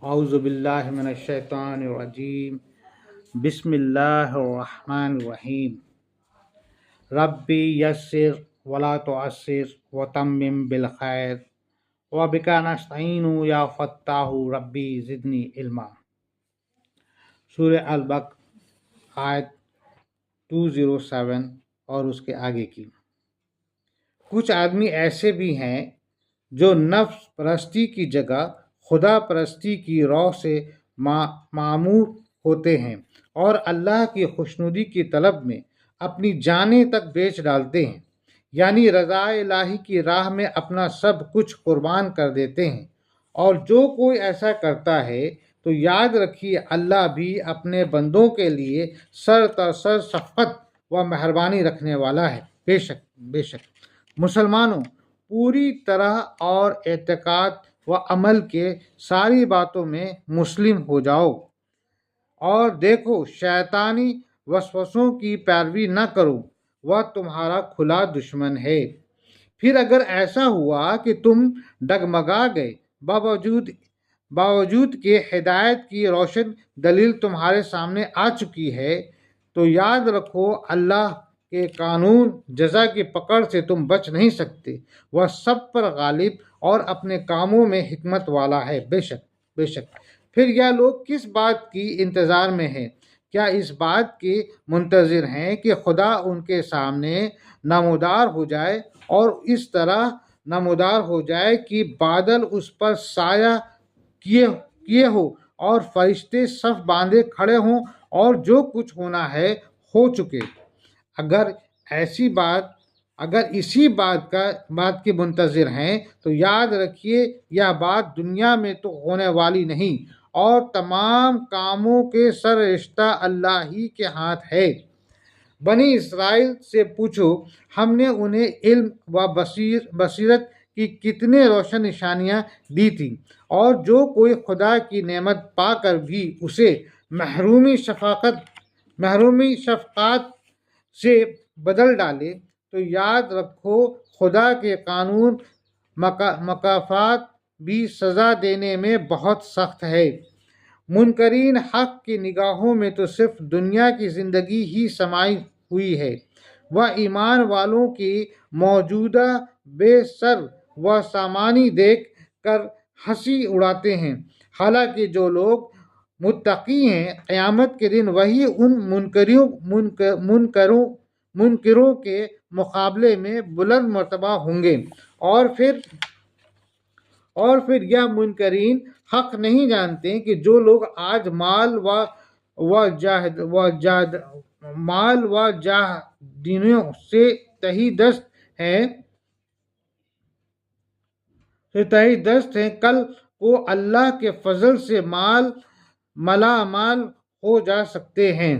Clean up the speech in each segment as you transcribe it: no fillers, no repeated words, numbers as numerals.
اعوذ باللہ من الشیطان الرجیم بسم اللہ الرحمن الرحیم ربی یسر ولا تعسر وتمم بالخیر وبک نستعین یا فتاح ربی زدنی علما۔ سورہ البقرہ آیت 207 اور اس کے آگے کی۔ کچھ آدمی ایسے بھی ہیں جو نفس پرستی کی جگہ خدا پرستی کی روح سے معمور ہوتے ہیں اور اللہ کی خوشنودی کی طلب میں اپنی جانیں تک بیچ ڈالتے ہیں، یعنی رضا الہی کی راہ میں اپنا سب کچھ قربان کر دیتے ہیں۔ اور جو کوئی ایسا کرتا ہے تو یاد رکھیے اللہ بھی اپنے بندوں کے لیے سر تا سر شفقت و مہربانی رکھنے والا ہے۔ بے شک مسلمانوں، پوری طرح اور اعتقاد و عمل کے ساری باتوں میں مسلم ہو جاؤ اور دیکھو شیطانی وسوسوں کی پیروی نہ کرو، وہ تمہارا کھلا دشمن ہے۔ پھر اگر ایسا ہوا کہ تم ڈگمگا گئے باوجود کہ ہدایت کی روشن دلیل تمہارے سامنے آ چکی ہے، تو یاد رکھو اللہ کے قانون جزا کی پکڑ سے تم بچ نہیں سکتے۔ وہ سب پر غالب اور اپنے کاموں میں حکمت والا ہے۔ بے شک پھر یہ لوگ کس بات کی انتظار میں ہیں؟ کیا اس بات کے منتظر ہیں کہ خدا ان کے سامنے نمودار ہو جائے اور اس طرح نمودار ہو جائے کہ بادل اس پر سایہ کیے ہو اور فرشتے صف باندھے کھڑے ہوں اور جو کچھ ہونا ہے ہو چکے؟ اگر اسی بات کے منتظر ہیں تو یاد رکھیے یہ بات دنیا میں تو ہونے والی نہیں، اور تمام کاموں کے سر رشتہ اللہ ہی کے ہاتھ ہے۔ بنی اسرائیل سے پوچھو، ہم نے انہیں علم و بصیرت کی کتنے روشن نشانیاں دی تھیں، اور جو کوئی خدا کی نعمت پا کر بھی اسے محرومی شفقات سے بدل ڈالے تو یاد رکھو خدا کے قانون مکافات بھی سزا دینے میں بہت سخت ہے۔ منکرین حق کی نگاہوں میں تو صرف دنیا کی زندگی ہی سمائی ہوئی ہے، وہ ایمان والوں کی موجودہ بے سر و سامانی دیکھ کر ہنسی اڑاتے ہیں، حالانکہ جو لوگ متقی ہیں قیامت کے دن وہی ان منکروں کے مقابلے میں بلند مرتبہ ہوں گے۔ اور پھر یہ منکرین حق نہیں جانتے کہ جو لوگ آج مال و جاہ دینوں سے تہی دست ہیں، کل کو اللہ کے فضل سے مالا مال ہو جا سکتے ہیں۔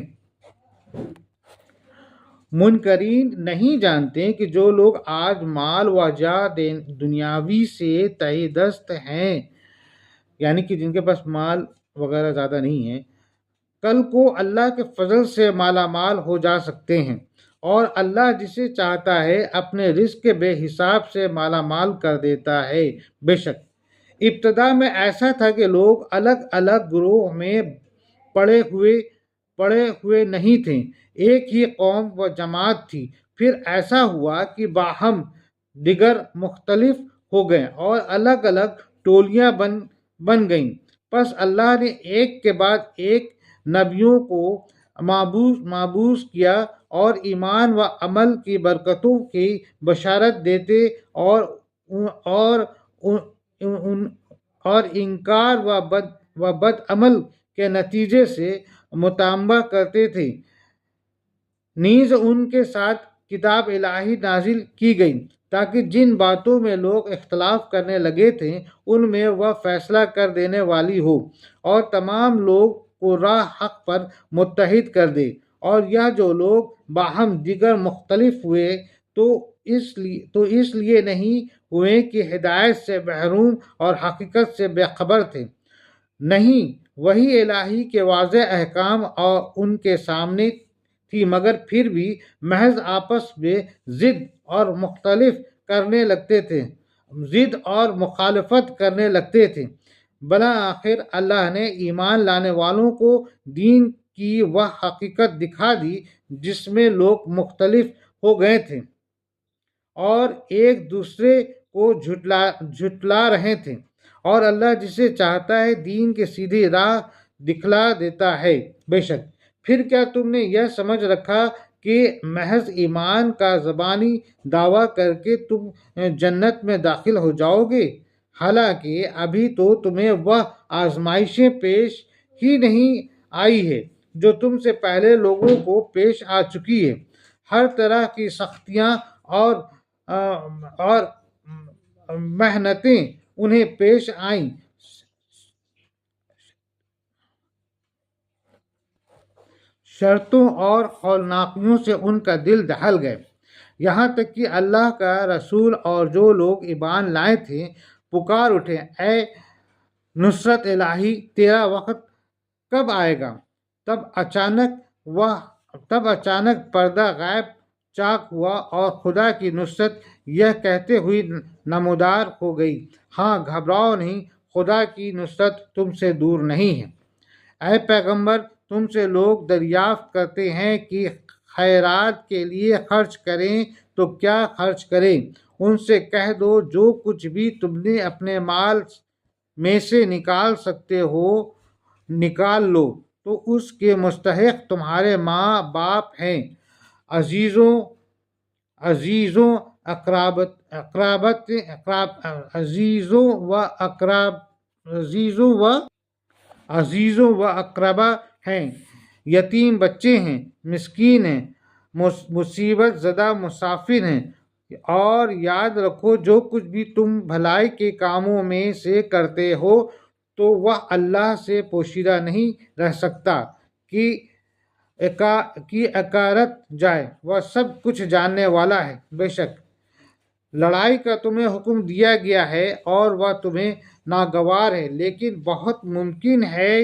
منکرین نہیں جانتے کہ جو لوگ آج مال و جاہ دنیاوی سے تہی دست ہیں، یعنی کہ جن کے پاس مال وغیرہ زیادہ نہیں ہے، کل کو اللہ کے فضل سے مالا مال ہو جا سکتے ہیں، اور اللہ جسے چاہتا ہے اپنے رزق بے حساب سے مالا مال کر دیتا ہے۔ بے شک ابتدا میں ایسا تھا کہ لوگ الگ الگ گروہ میں پڑے ہوئے نہیں تھے، ایک ہی قوم و جماعت تھی۔ پھر ایسا ہوا کہ باہم دیگر مختلف ہو گئے اور الگ الگ ٹولیاں بن گئیں۔ پس اللہ نے ایک کے بعد ایک نبیوں کو مبعوث کیا اور ایمان و عمل کی برکتوں کی بشارت دیتے اور انکار و بد عمل کے نتیجے سے مطالبہ کرتے تھے۔ نیز ان کے ساتھ کتاب الہی نازل کی گئی تاکہ جن باتوں میں لوگ اختلاف کرنے لگے تھے ان میں وہ فیصلہ کر دینے والی ہو اور تمام لوگ کو راہ حق پر متحد کر دے۔ اور یہ جو لوگ باہم دیگر مختلف ہوئے تو اس لیے نہیں ہوئے کہ ہدایت سے محروم اور حقیقت سے بے خبر تھے، نہیں، وہی الہی کے واضح احکام اور ان کے سامنے تھی، مگر پھر بھی محض آپس میں ضد اور مخالفت کرنے لگتے تھے۔ بالآخر اللہ نے ایمان لانے والوں کو دین کی وہ حقیقت دکھا دی جس میں لوگ مختلف ہو گئے تھے اور ایک دوسرے کو جھٹلا رہے تھے، اور اللہ جسے چاہتا ہے دین کی سیدھی راہ دکھلا دیتا ہے۔ بے شک پھر کیا تم نے یہ سمجھ رکھا کہ محض ایمان کا زبانی دعویٰ کر کے تم جنت میں داخل ہو جاؤ گے، حالانکہ ابھی تو تمہیں وہ آزمائشیں پیش ہی نہیں آئی ہے جو تم سے پہلے لوگوں کو پیش آ چکی ہے۔ ہر طرح کی سختیاں اور محنتیں انہیں پیش آئیں، شرطوں اور ہولناکیوں سے ان کا دل دہل گئے، یہاں تک کہ اللہ کا رسول اور جو لوگ ایمان لائے تھے پکار اٹھے، اے نصرت الہی تیرا وقت کب آئے گا؟ تب اچانک پردہ غیب چاک ہوا اور خدا کی نصرت یہ کہتے ہوئی نمودار ہو گئی، ہاں گھبراؤ نہیں، خدا کی نصرت تم سے دور نہیں ہے۔ اے پیغمبر تم سے لوگ دریافت کرتے ہیں کہ خیرات کے لیے خرچ کریں تو کیا خرچ کریں؟ ان سے کہہ دو جو کچھ بھی تم نے اپنے مال میں سے نکال سکتے ہو نکال لو، تو اس کے مستحق تمہارے ماں باپ ہیں، عزیزوں و اقربا ہیں، یتیم بچے ہیں، مسکین ہیں، مصیبت زدہ مسافر ہیں، اور یاد رکھو جو کچھ بھی تم بھلائی کے کاموں میں سے کرتے ہو تو وہ اللہ سے پوشیدہ نہیں رہ سکتا کہ اکارت جائے، وہ سب کچھ جاننے والا ہے۔ بے شک لڑائی کا تمہیں حکم دیا گیا ہے اور وہ تمہیں ناگوار ہے، لیکن بہت ممکن ہے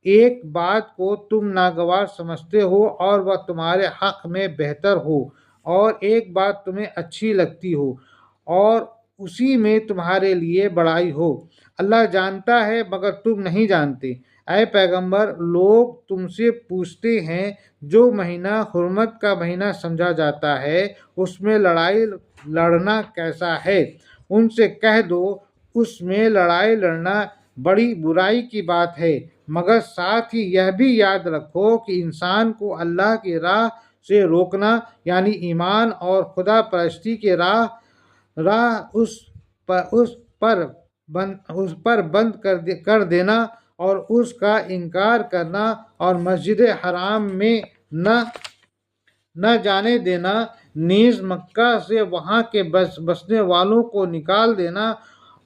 ایک بات کو تم ناگوار سمجھتے ہو اور وہ تمہارے حق میں بہتر ہو، اور ایک بات تمہیں اچھی لگتی ہو اور اسی میں تمہارے لیے بڑائی ہو۔ اللہ جانتا ہے مگر تم نہیں جانتے۔ اے پیغمبر لوگ تم سے پوچھتے ہیں جو مہینہ حرمت کا مہینہ سمجھا جاتا ہے اس میں لڑائی لڑنا کیسا ہے؟ ان سے کہہ دو اس میں لڑائی لڑنا بڑی برائی کی بات ہے، مگر ساتھ ہی یہ بھی یاد رکھو کہ انسان کو اللہ کی راہ سے روکنا یعنی ایمان اور خدا پرستی کی راہ اس پر بند کر دینا اور اس کا انکار کرنا اور مسجد حرام میں نہ جانے دینا، نیز مکہ سے وہاں کے بسنے والوں کو نکال دینا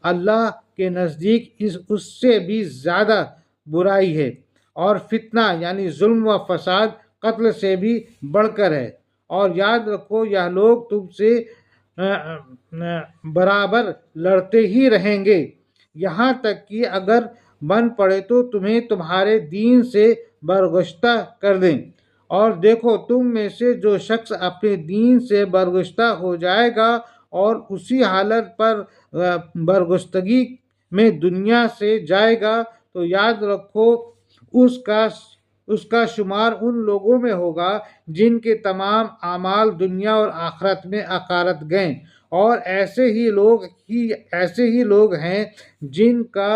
اللہ کے نزدیک اس سے بھی زیادہ برائی ہے، اور فتنہ یعنی ظلم و فساد قتل سے بھی بڑھ کر ہے۔ اور یاد رکھو یہ لوگ تم سے برابر لڑتے ہی رہیں گے یہاں تک کہ اگر من پڑے تو تمہیں تمہارے دین سے برگشتہ کر دیں، اور دیکھو تم میں سے جو شخص اپنے دین سے برگشتہ ہو جائے گا اور اسی حالت پر برگشتگی میں دنیا سے جائے گا تو یاد رکھو اس کا شمار ان لوگوں میں ہوگا جن کے تمام اعمال دنیا اور آخرت میں اکارت گئے، اور ایسے ہی لوگ ہیں جن کا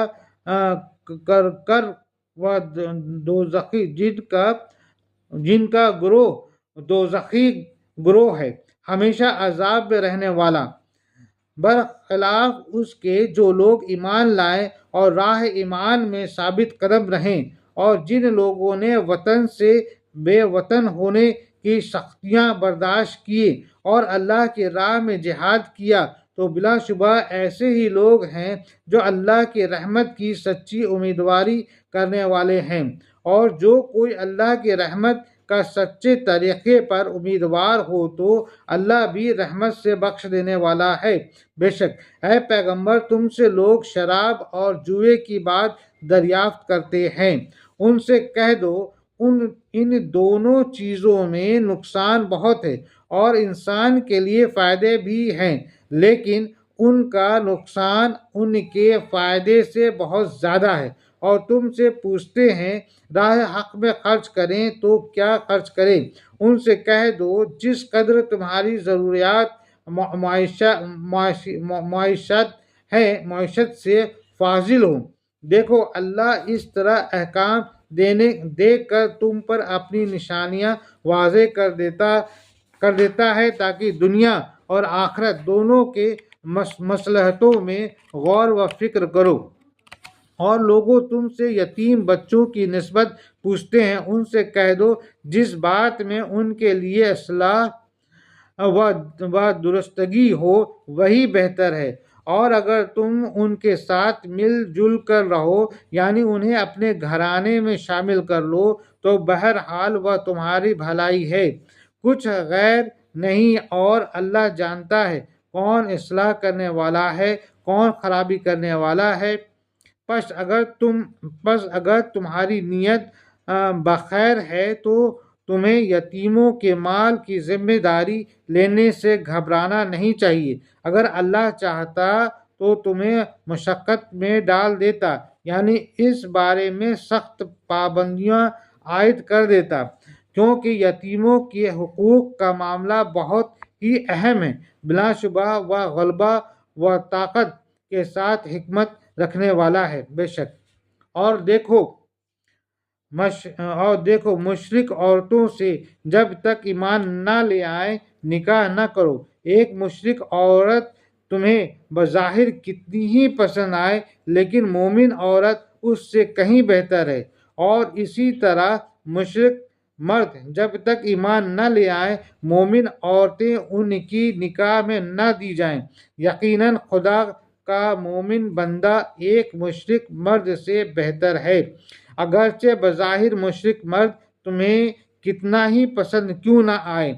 جن کا گروہ دوزخی گروہ ہے، ہمیشہ عذاب میں رہنے والا، برخلاف اس کے جو لوگ ایمان لائے اور راہ ایمان میں ثابت قدم رہیں، اور جن لوگوں نے وطن سے بے وطن ہونے کی سختیاں برداشت کیے اور اللہ کی راہ میں جہاد کیا، تو بلا شبہ ایسے ہی لوگ ہیں جو اللہ کی رحمت کی سچی امیدواری کرنے والے ہیں، اور جو کوئی اللہ کی رحمت کا سچے طریقے پر امیدوار ہو تو اللہ بھی رحمت سے بخش دینے والا ہے۔ بے شک اے پیغمبر تم سے لوگ شراب اور جوئے کی بات دریافت کرتے ہیں، ان سے کہہ دو ان دونوں چیزوں میں نقصان بہت ہے اور انسان کے لیے فائدے بھی ہیں، لیکن ان کا نقصان ان کے فائدے سے بہت زیادہ ہے۔ اور تم سے پوچھتے ہیں راہ حق میں خرچ کریں تو کیا خرچ کریں؟ ان سے کہہ دو جس قدر تمہاری ضروریات معیشت سے فاضل ہو۔ دیکھو اللہ اس طرح احکام دے کر تم پر اپنی نشانیاں واضح کر دیتا ہے تاکہ دنیا اور آخرت دونوں کے مصلحتوں میں غور و فکر کرو۔ اور لوگوں تم سے یتیم بچوں کی نسبت پوچھتے ہیں، ان سے کہہ دو جس بات میں ان کے لیے اصلاح و درستگی ہو وہی بہتر ہے۔ اور اگر تم ان کے ساتھ مل جل کر رہو یعنی انہیں اپنے گھرانے میں شامل کر لو تو بہرحال وہ تمہاری بھلائی ہے، کچھ غیر نہیں۔ اور اللہ جانتا ہے کون اصلاح کرنے والا ہے کون خرابی کرنے والا ہے۔ پس اگر تمہاری نیت بخیر ہے تو تمہیں یتیموں کے مال کی ذمہ داری لینے سے گھبرانا نہیں چاہیے۔ اگر اللہ چاہتا تو تمہیں مشقت میں ڈال دیتا، یعنی اس بارے میں سخت پابندیاں عائد کر دیتا، کیونکہ یتیموں کے حقوق کا معاملہ بہت ہی اہم ہے۔ بلا شبہ وہ غلبہ و طاقت کے ساتھ حکمت رکھنے والا ہے، بے شک۔ اور دیکھو مشرک عورتوں سے جب تک ایمان نہ لے آئیں نکاح نہ کرو۔ ایک مشرک عورت تمہیں بظاہر کتنی ہی پسند آئے لیکن مومن عورت اس سے کہیں بہتر ہے۔ اور اسی طرح مشرک مرد جب تک ایمان نہ لے آئیں مومن عورتیں ان کی نکاح میں نہ دی جائیں۔ یقیناً خدا کا مومن بندہ ایک مشرک مرد سے بہتر ہے، اگرچہ بظاہر مشرک مرد تمہیں کتنا ہی پسند کیوں نہ آئے۔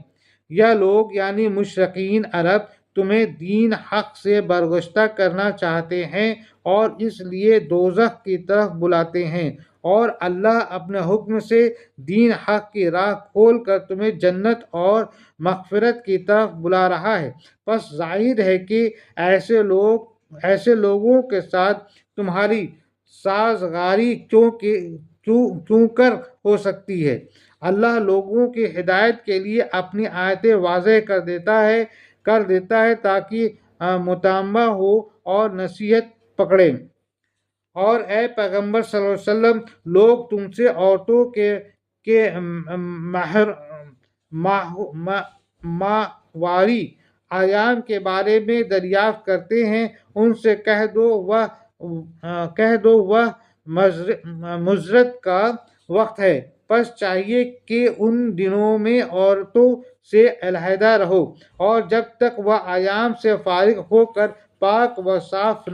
یہ لوگ یعنی مشرکین عرب تمہیں دین حق سے برگشتہ کرنا چاہتے ہیں اور اس لیے دوزخ کی طرف بلاتے ہیں، اور اللہ اپنے حکم سے دین حق کی راہ کھول کر تمہیں جنت اور مغفرت کی طرف بلا رہا ہے۔ پس ظاہر ہے کہ ایسے لوگوں کے ساتھ تمہاری سازگاری کیوں کر ہو سکتی ہے؟ اللہ لوگوں کی ہدایت کے لیے اپنی آیتیں واضح کر دیتا ہے تاکہ مطمئن ہو اور نصیحت پکڑے۔ اور اے پیغمبر صلی اللہ علیہ وسلم لوگ تم سے عورتوں کے ماہواری ایام کے بارے میں دریافت کرتے ہیں، ان سے کہہ دو وہ مذرت کا وقت ہے، پس چاہیے کہ ان دنوں میں عورتوں سے علیحدہ رہو، اور جب تک وہ ایام سے فارغ ہو کر پاک و صاف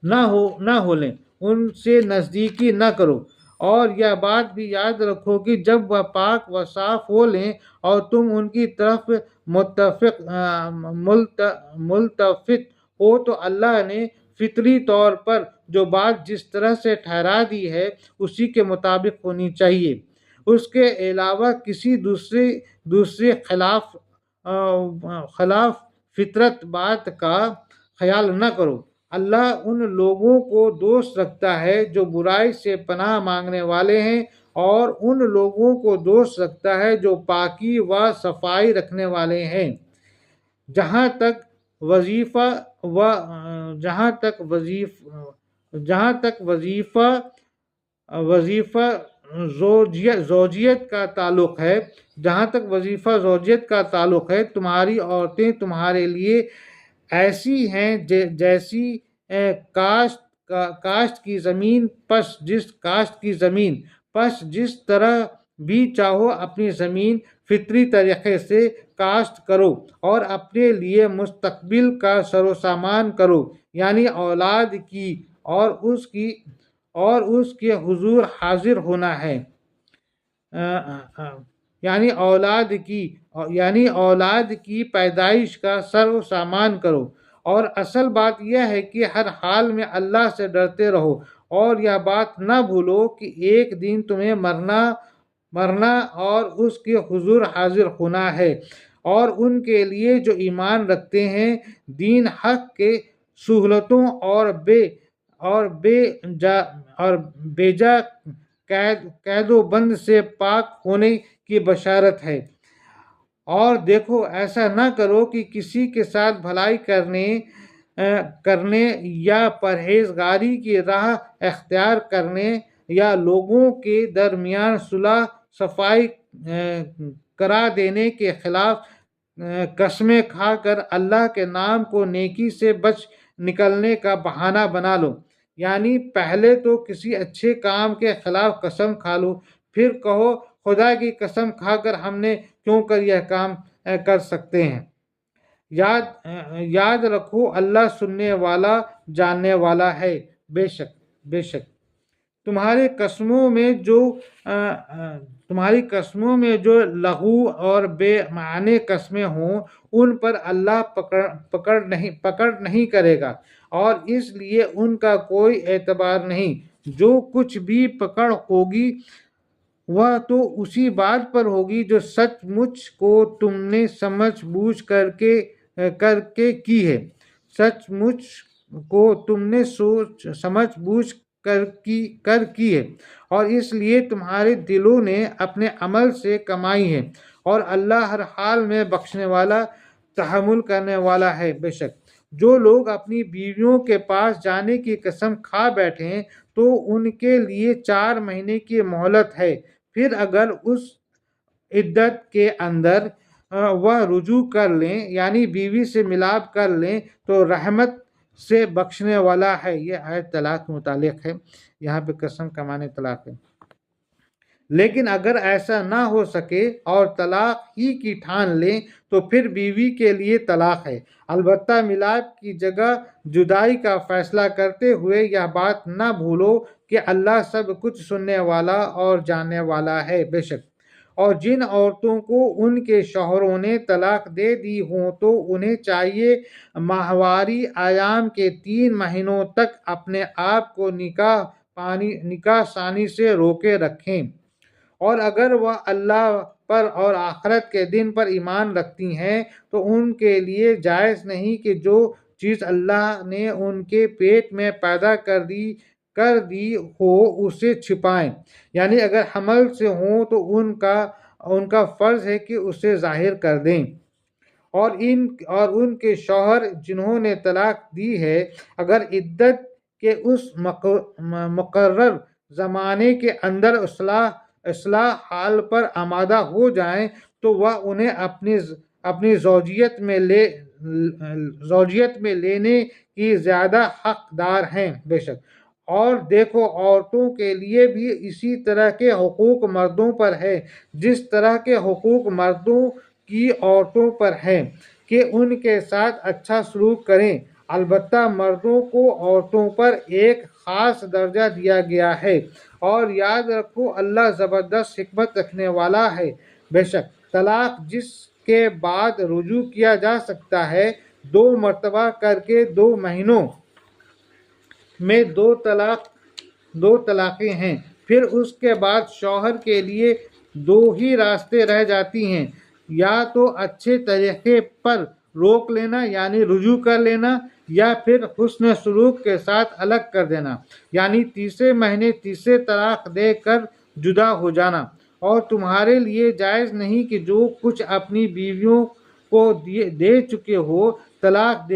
نہ ہو لیں ان سے نزدیکی نہ کرو۔ اور یہ بات بھی یاد رکھو کہ جب وہ پاک و صاف ہو لیں اور تم ان کی طرف ملتفت ہو تو اللہ نے فطری طور پر جو بات جس طرح سے ٹھہرا دی ہے اسی کے مطابق ہونی چاہیے، اس کے علاوہ کسی دوسری خلاف فطرت بات کا خیال نہ کرو۔ اللہ ان لوگوں کو دوست رکھتا ہے جو برائی سے پناہ مانگنے والے ہیں اور ان لوگوں کو دوست رکھتا ہے جو پاکی و صفائی رکھنے والے ہیں۔ جہاں تک وظیفہ زوجیت کا تعلق ہے تمہاری عورتیں تمہارے لیے ایسی ہیں جیسی کاشت کی زمین، پس جس طرح بھی چاہو اپنی زمین فطری طریقے سے کاشت کرو اور اپنے لیے مستقبل کا سرو سامان کرو، یعنی اولاد کی اور اس کے حضور حاضر ہونا ہے، یعنی اولاد کی پیدائش کا سرو سامان کرو۔ اور اصل بات یہ ہے کہ ہر حال میں اللہ سے ڈرتے رہو اور یہ بات نہ بھولو کہ ایک دن تمہیں مرنا اور اس کے حضور حاضر ہونا ہے، اور ان کے لیے جو ایمان رکھتے ہیں دین حق کے سہولتوں اور بے جا قید و بند سے پاک ہونے کی بشارت ہے۔ اور دیکھو ایسا نہ کرو کہ کسی کے ساتھ بھلائی کرنے یا پرہیزگاری کی راہ اختیار کرنے یا لوگوں کے درمیان صلح صفائی کرا دینے کے خلاف قسمیں کھا کر اللہ کے نام کو نیکی سے بچ نکلنے کا بہانہ بنا لو۔ یعنی پہلے تو کسی اچھے کام کے خلاف قسم کھا لو، پھر کہو خدا کی قسم کھا کر ہم نے کیوں کر یہ کام کر سکتے ہیں۔ یاد رکھو اللہ سننے والا جاننے والا ہے۔ بے شک تمہاری قسموں میں جو لغو اور بے معنی قسمیں ہوں ان پر اللہ پکڑ نہیں کرے گا، اور اس لیے ان کا کوئی اعتبار نہیں۔ جو کچھ بھی پکڑ ہوگی وہ تو اسی بات پر ہوگی جو سچ مچ کو تم نے سمجھ بوجھ کر کے کی ہے۔ سچ مچ کو تم نے سمجھ بوجھ کر کی ہے، اور اس لیے تمہارے دلوں نے اپنے عمل سے کمائی ہے، اور اللہ ہر حال میں بخشنے والا تحمل کرنے والا ہے۔ بے شک جو لوگ اپنی بیویوں کے پاس جانے کی قسم کھا بیٹھیں تو ان کے لیے 4 مہینے کی مہلت ہے، پھر اگر اس عدت کے اندر وہ رجوع کر لیں یعنی بیوی سے ملاپ کر لیں تو رحمت سے بخشنے والا ہے۔ یہ آیت طلاق متعلق ہے، یہاں پہ قسم کا معنی طلاق ہے۔ لیکن اگر ایسا نہ ہو سکے اور طلاق ہی کی ٹھان لیں تو پھر بیوی کے لیے طلاق ہے، البتہ ملاپ کی جگہ جدائی کا فیصلہ کرتے ہوئے یہ بات نہ بھولو کہ اللہ سب کچھ سننے والا اور جاننے والا ہے۔ بے شک اور جن عورتوں کو ان کے شوہروں نے طلاق دے دی ہوں تو انہیں چاہیے ماہواری ایام کے 3 مہینوں تک اپنے آپ کو نکاح ثانی سے روکے رکھیں، اور اگر وہ اللہ پر اور آخرت کے دن پر ایمان رکھتی ہیں تو ان کے لیے جائز نہیں کہ جو چیز اللہ نے ان کے پیٹ میں پیدا کر دی ہو اسے چھپائیں، یعنی اگر حمل سے ہوں تو ان کا فرض ہے کہ اسے ظاہر کر دیں، اور ان کے شوہر جنہوں نے طلاق دی ہے اگر عدت کے اس مقرر زمانے کے اندر اصلاح حال پر آمادہ ہو جائیں تو وہ انہیں اپنی زوجیت میں لینے کی زیادہ حقدار ہیں۔ بے شک اور دیکھو عورتوں کے لیے بھی اسی طرح کے حقوق مردوں پر ہے جس طرح کے حقوق مردوں کی عورتوں پر ہیں کہ ان کے ساتھ اچھا سلوک کریں، البتہ مردوں کو عورتوں پر ایک خاص درجہ دیا گیا ہے، اور یاد رکھو اللہ زبردست حکمت رکھنے والا ہے۔ بے شک طلاق جس کے بعد رجوع کیا جا سکتا ہے 2 مرتبہ کر کے 2 مہینوں میں 2 طلاقیں ہیں، پھر اس کے بعد شوہر کے لیے 2 ہی راستے رہ جاتی ہیں، یا تو اچھے طریقے پر روک لینا یعنی رجوع کر لینا، یا پھر حسن سلوک کے ساتھ الگ کر دینا یعنی تیسرے مہینے تیسرے طلاق دے کر جدا ہو جانا۔ اور تمہارے لیے جائز نہیں کہ جو کچھ اپنی بیویوں کو دے چکے ہو طلاق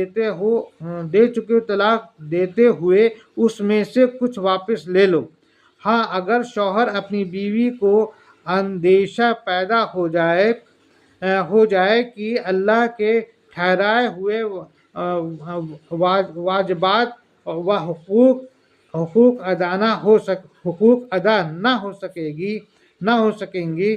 دیتے ہوئے اس میں سے کچھ واپس لے لو۔ ہاں اگر شوہر اپنی بیوی کو اندیشہ پیدا ہو جائے کہ اللہ کے ٹھہرائے ہوئے واجبات و حقوق ادا نہ ہو سکیں گی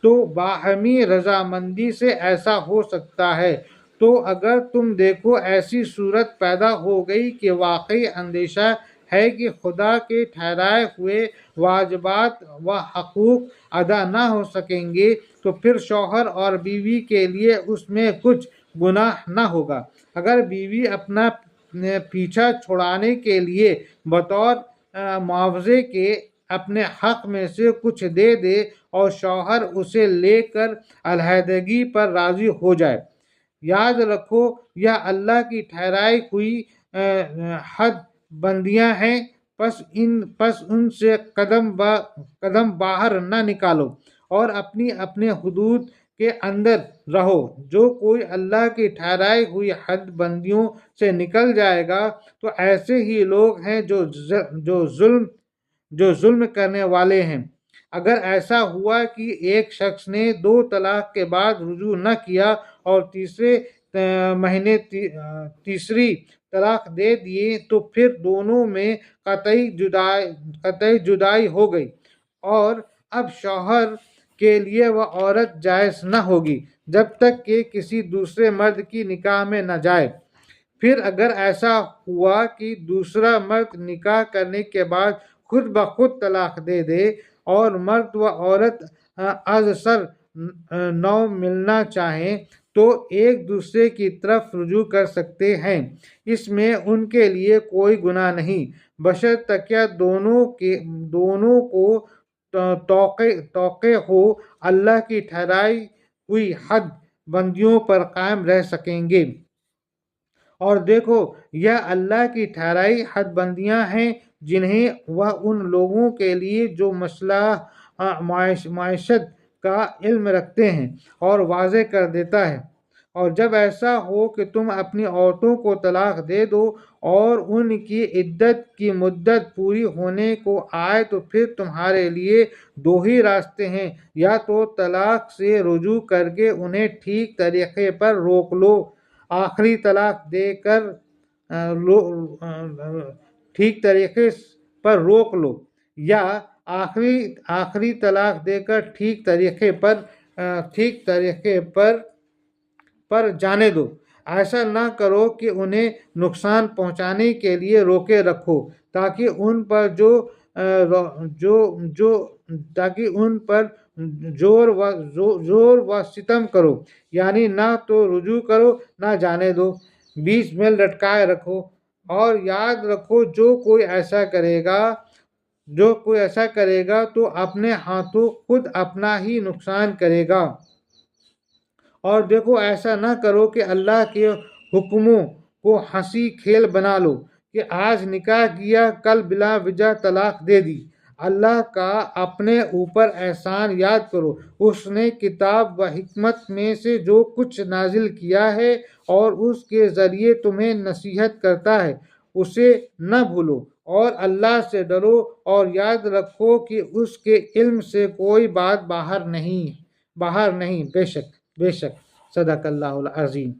تو باہمی رضامندی سے ایسا ہو سکتا ہے۔ تو اگر تم دیکھو ایسی صورت پیدا ہو گئی کہ واقعی اندیشہ ہے کہ خدا کے ٹھہرائے ہوئے واجبات و حقوق ادا نہ ہو سکیں گے تو پھر شوہر اور بیوی کے لیے اس میں کچھ گناہ نہ ہوگا۔ اگر بیوی اپنا پیچھا چھڑانے کے لیے بطور معاوضے کے اپنے حق میں سے کچھ دے دے اور شوہر اسے لے کر علیحدگی پر راضی ہو جائے۔ یاد رکھو یہ اللہ کی ٹھہرائی ہوئی حد بندیاں ہیں، پس ان سے قدم باہر نہ نکالو اور اپنے حدود کے اندر رہو۔ جو کوئی اللہ کی ٹھہرائی ہوئی حد بندیوں سے نکل جائے گا تو ایسے ہی لوگ ہیں جو ظلم کرنے والے ہیں۔ اگر ایسا ہوا کہ ایک شخص نے 2 طلاق کے بعد رجوع نہ کیا اور تیسرے مہینے تیسری طلاق دے دیے تو پھر دونوں میں قطعی جدائی ہو گئی اور اب شوہر کے لیے وہ عورت جائز نہ ہوگی جب تک کہ کسی دوسرے مرد کی نکاح میں نہ جائے۔ پھر اگر ایسا ہوا کہ دوسرا مرد نکاح کرنے کے بعد خود بخود طلاق دے دے اور مرد و عورت از سر نو ملنا چاہیں تو ایک دوسرے کی طرف رجوع کر سکتے ہیں، اس میں ان کے لیے کوئی گناہ نہیں، بشرطیکہ کہ دونوں کو توقع ہو اللہ کی ٹھہرائی ہوئی حد بندیوں پر قائم رہ سکیں گے۔ اور دیکھو یہ اللہ کی ٹھہرائی حد بندیاں ہیں جنہیں وہ ان لوگوں کے لیے جو مسئلہ معیشت کا علم رکھتے ہیں اور واضح کر دیتا ہے۔ اور جب ایسا ہو کہ تم اپنی عورتوں کو طلاق دے دو اور ان کی عدت کی مدت پوری ہونے کو آئے تو پھر تمہارے لیے 2 ہی راستے ہیں، یا تو طلاق سے رجوع کر کے انہیں ٹھیک طریقے پر روک لو، آخری طلاق دے کر ٹھیک طریقے پر روک لو، یا آخری طلاق دے کر ٹھیک طریقے پر جانے دو۔ ایسا نہ کرو کہ انہیں نقصان پہنچانے کے لیے روکے رکھو تاکہ ان پر زور و ستم کرو، یعنی نہ تو رجوع کرو نہ جانے دو، بیچ میں لٹکائے رکھو۔ اور یاد رکھو جو کوئی ایسا کرے گا تو اپنے ہاتھوں خود اپنا ہی نقصان کرے گا۔ اور دیکھو ایسا نہ کرو کہ اللہ کے حکموں کو ہنسی کھیل بنا لو کہ آج نکاح کیا کل بلا وجہ طلاق دے دی۔ اللہ کا اپنے اوپر احسان یاد کرو، اس نے کتاب و حکمت میں سے جو کچھ نازل کیا ہے اور اس کے ذریعے تمہیں نصیحت کرتا ہے، اسے نہ بھولو اور اللہ سے ڈرو اور یاد رکھو کہ اس کے علم سے کوئی بات باہر نہیں، بے شک صدق اللہ العظیم۔